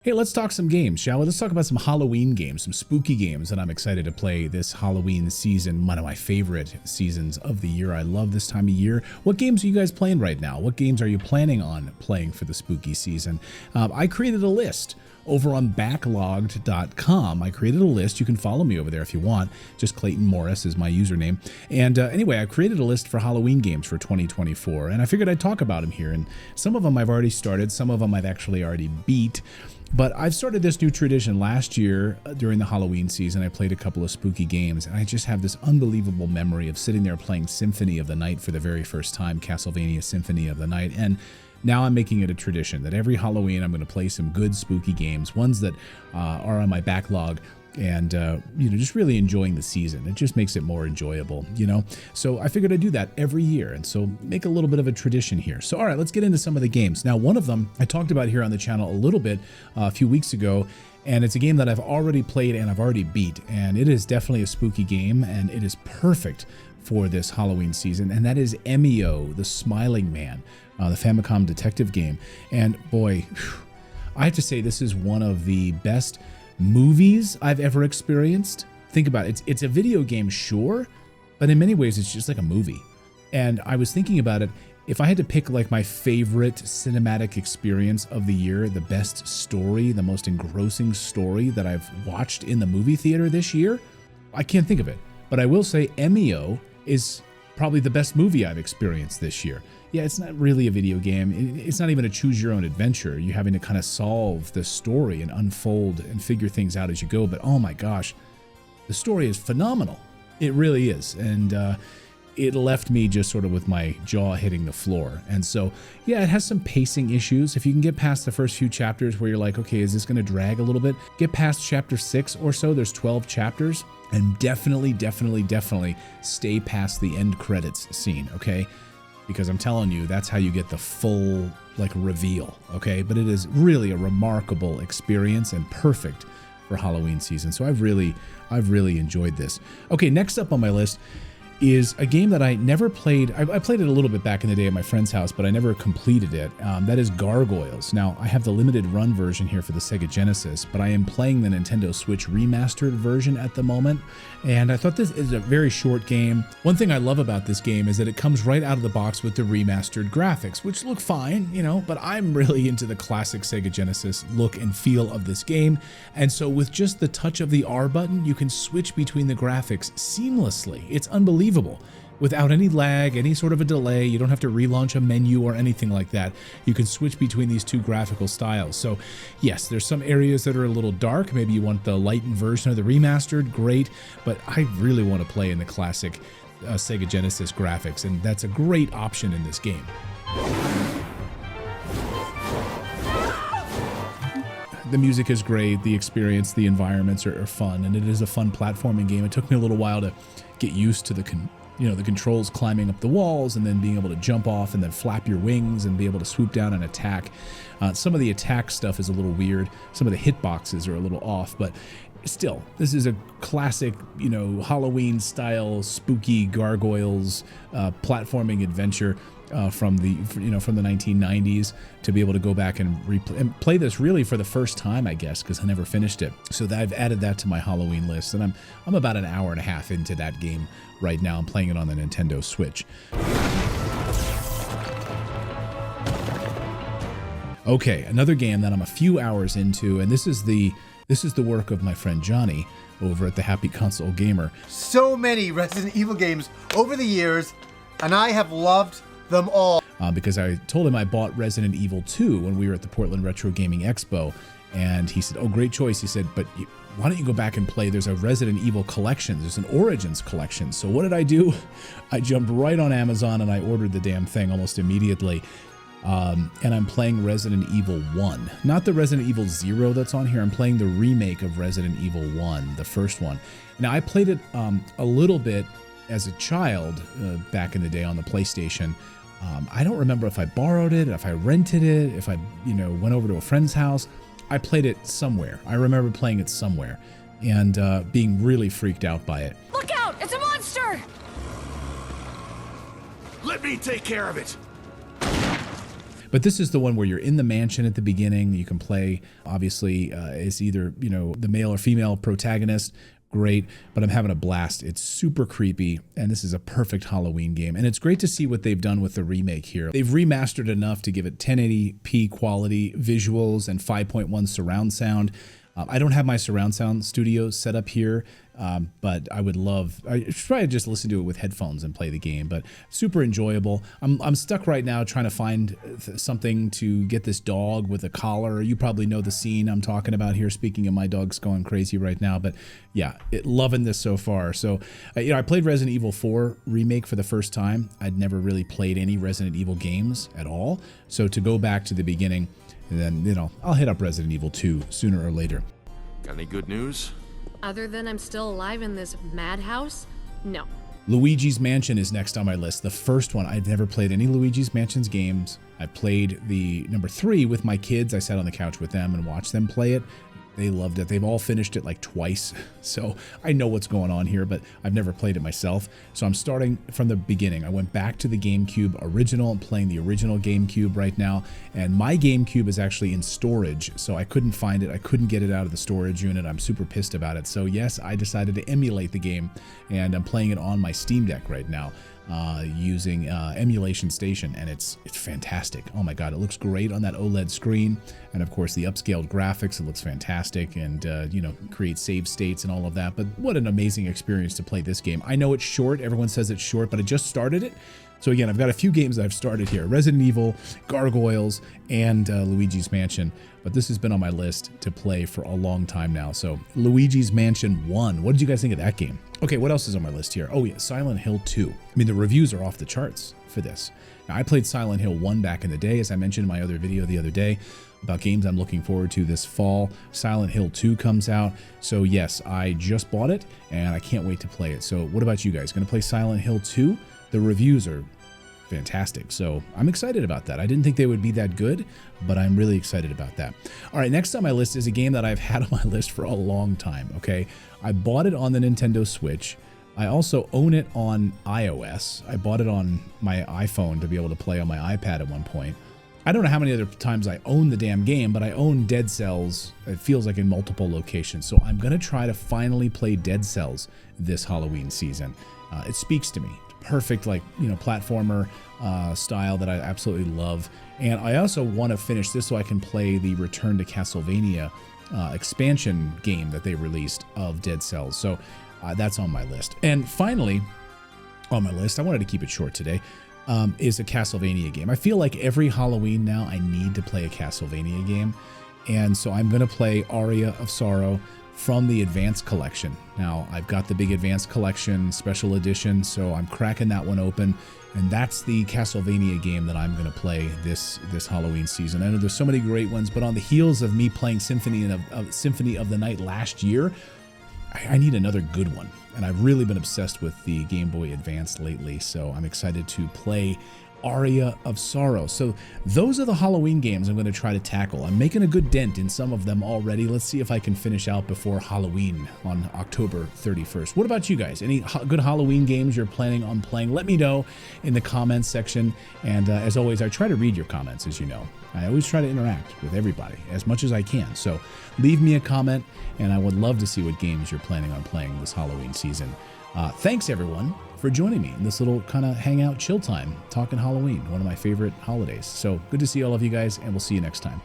Hey, let's talk some games, shall we? Let's talk about some Halloween games, some spooky games that I'm excited to play this Halloween season, one of my favorite seasons of the year. I love this time of year. What games are you guys playing right now? What games are you planning on playing for the spooky season? I created a list over on backlogged.com. I created a list. You can follow me over there if you want. Just Clayton Morris is my username. And anyway, I created a list for Halloween games for 2024, and I figured I'd talk about them here. And some of them I've already started. Some of them I've actually already beat. But I've started this new tradition. Last year during the Halloween season, I played a couple of spooky games, and I just have this unbelievable memory of sitting there playing Symphony of the Night for the very first time, Castlevania Symphony of the Night. And now I'm making it a tradition that every Halloween I'm going to play some good spooky games, ones that are on my backlog, and just really enjoying the season. It just makes it more enjoyable, so I figured I'd do that every year, and so make a little bit of a tradition here. So all right, let's get into some of the games. Now, one of them I talked about here on the channel a little bit a few weeks ago, and it's a game that I've already played and I've already beat, and it is definitely a spooky game, and it is perfect for this Halloween season, and that is Emio The Smiling Man, the Famicom detective game. And boy, I have to say this is one of the best movies I've ever experienced. Think about it. It's a video game, sure, but in many ways it's just like a movie. And I was thinking about it, if I had to pick like my favorite cinematic experience of the year, the best story, the most engrossing story that I've watched in the movie theater this year, I can't think of it. But I will say Emio is probably the best movie I've experienced this year. Yeah, it's not really a video game. It's not even a choose your own adventure. You're having to kind of solve the story and unfold and figure things out as you go. But oh my gosh, the story is phenomenal. It really is. And it left me just sort of with my jaw hitting the floor. And so, yeah, it has some pacing issues. If you can get past the first few chapters where you're like, okay, is this going to drag a little bit? Get past chapter 6 or so. There's 12 chapters. And definitely stay past the end credits scene, okay? Because I'm telling you, that's how you get the full reveal, okay? But it is really a remarkable experience and perfect for Halloween season. So I've really enjoyed this. Okay, next up on my list is a game that I never played. I played it a little bit back in the day at my friend's house, but I never completed it. That is Gargoyles. Now, I have the limited run version here for the Sega Genesis, but I am playing the Nintendo Switch remastered version at the moment, and I thought this is a very short game. One thing I love about this game is that it comes right out of the box with the remastered graphics, which look fine, but I'm really into the classic Sega Genesis look and feel of this game, and so with just the touch of the R button, you can switch between the graphics seamlessly. It's unbelievable. Without any lag, any sort of a delay. You don't have to relaunch a menu or anything like that. You can switch between these two graphical styles. So yes, there's some areas that are a little dark. Maybe you want the lightened version of the remastered, great, but I really want to play in the classic Sega Genesis graphics, and that's a great option in this game. The music is great, the experience, the environments are fun, and it is a fun platforming game. It took me a little while to get used to the controls climbing up the walls and then being able to jump off and then flap your wings and be able to swoop down and attack. Some of the attack stuff is a little weird. Some of the hitboxes are a little off, but still, this is a classic, Halloween style spooky Gargoyles platforming adventure from the 1990s, to be able to go back and play this really for the first time, I guess, because I never finished it. So I've added that to my Halloween list, and I'm about an hour and a half into that game right now. I'm playing it on the Nintendo Switch. Okay, another game that I'm a few hours into, and this is the work of my friend Johnny over at the Happy Console Gamer. So many Resident Evil games over the years, and I have loved them all. Because I told him I bought Resident Evil 2 when we were at the Portland Retro Gaming Expo, and he said, oh, great choice. He said, but why don't you go back and play? There's a Resident Evil collection. There's an Origins collection. So what did I do? I jumped right on Amazon and I ordered the damn thing almost immediately. And I'm playing Resident Evil 1. Not the Resident Evil 0 that's on here. I'm playing the remake of Resident Evil 1, the first one. Now, I played it a little bit as a child back in the day on the PlayStation. I don't remember if I borrowed it, if I rented it, if I went over to a friend's house. I played it somewhere. I remember playing it somewhere and being really freaked out by it. Look out! It's a monster! Let me take care of it! But this is the one where you're in the mansion at the beginning. You can play, obviously, as either, the male or female protagonist. Great, but I'm having a blast. It's super creepy, and this is a perfect Halloween game. And it's great to see what they've done with the remake here. They've remastered enough to give it 1080p quality visuals and 5.1 surround sound. I don't have my surround sound studio set up here, but I should probably just listen to it with headphones and play the game, but super enjoyable. I'm stuck right now trying to find something to get this dog with a collar. You probably know the scene I'm talking about here. Speaking of, my dog's going crazy right now, but yeah, loving this so far. So, I played Resident Evil 4 remake for the first time. I'd never really played any Resident Evil games at all. So to go back to the beginning, and then, I'll hit up Resident Evil 2 sooner or later. Got any good news? Other than I'm still alive in this madhouse? No. Luigi's Mansion is next on my list. The first one, I'd never played any Luigi's Mansion's games. I played the number 3 with my kids. I sat on the couch with them and watched them play it. They loved it. They've all finished it like twice. So I know what's going on here, but I've never played it myself. So I'm starting from the beginning. I went back to the GameCube original. I'm playing the original GameCube right now. And my GameCube is actually in storage. So I couldn't find it. I couldn't get it out of the storage unit. I'm super pissed about it. So yes, I decided to emulate the game, and I'm playing it on my Steam Deck right now. Using Emulation Station, and it's fantastic. Oh my god, it looks great on that OLED screen, and of course the upscaled graphics, it looks fantastic, and creates save states and all of that. But what an amazing experience to play this game. I know it's short, everyone says it's short, but I just started it. So again, I've got a few games I've started here: Resident Evil, Gargoyles, and Luigi's Mansion. But this has been on my list to play for a long time now. So Luigi's Mansion 1. What did you guys think of that game? Okay, what else is on my list here? Oh yeah, Silent Hill 2. I mean, the reviews are off the charts for this. Now, I played Silent Hill 1 back in the day, as I mentioned in my other video the other day about games I'm looking forward to this fall. Silent Hill 2 comes out. So yes, I just bought it, and I can't wait to play it. So what about you guys? Gonna play Silent Hill 2? The reviews are fantastic, so I'm excited about that. I didn't think they would be that good, but I'm really excited about that. All right, next on my list is a game that I've had on my list for a long time, okay? I bought it on the Nintendo Switch. I also own it on iOS. I bought it on my iPhone to be able to play on my iPad at one point. I don't know how many other times I own the damn game, but I own Dead Cells, it feels like, in multiple locations. So I'm going to try to finally play Dead Cells this Halloween season. It speaks to me. Perfect, platformer style that I absolutely love. And I also want to finish this so I can play the Return to Castlevania expansion game that they released of Dead Cells. So that's on my list. And finally, on my list, I wanted to keep it short today, is a Castlevania game. I feel like every Halloween now I need to play a Castlevania game. And so I'm going to play Aria of Sorrow from the Advanced Collection. Now, I've got the big Advanced Collection Special Edition, so I'm cracking that one open, and that's the Castlevania game that I'm going to play this Halloween season. I know there's so many great ones, but on the heels of me playing Symphony of the Night last year, I need another good one, and I've really been obsessed with the Game Boy Advance lately, so I'm excited to play Aria of Sorrow. So those are the Halloween games I'm going to try to tackle. I'm making a good dent in some of them already. Let's see if I can finish out before Halloween on October 31st. What about you guys? Any good Halloween games you're planning on playing? Let me know in the comments section. And as always, I try to read your comments, as you know. I always try to interact with everybody as much as I can. So leave me a comment, and I would love to see what games you're planning on playing this Halloween season. Thanks, everyone, for joining me in this little kind of hangout chill time, talking Halloween, one of my favorite holidays. So good to see all of you guys, and we'll see you next time.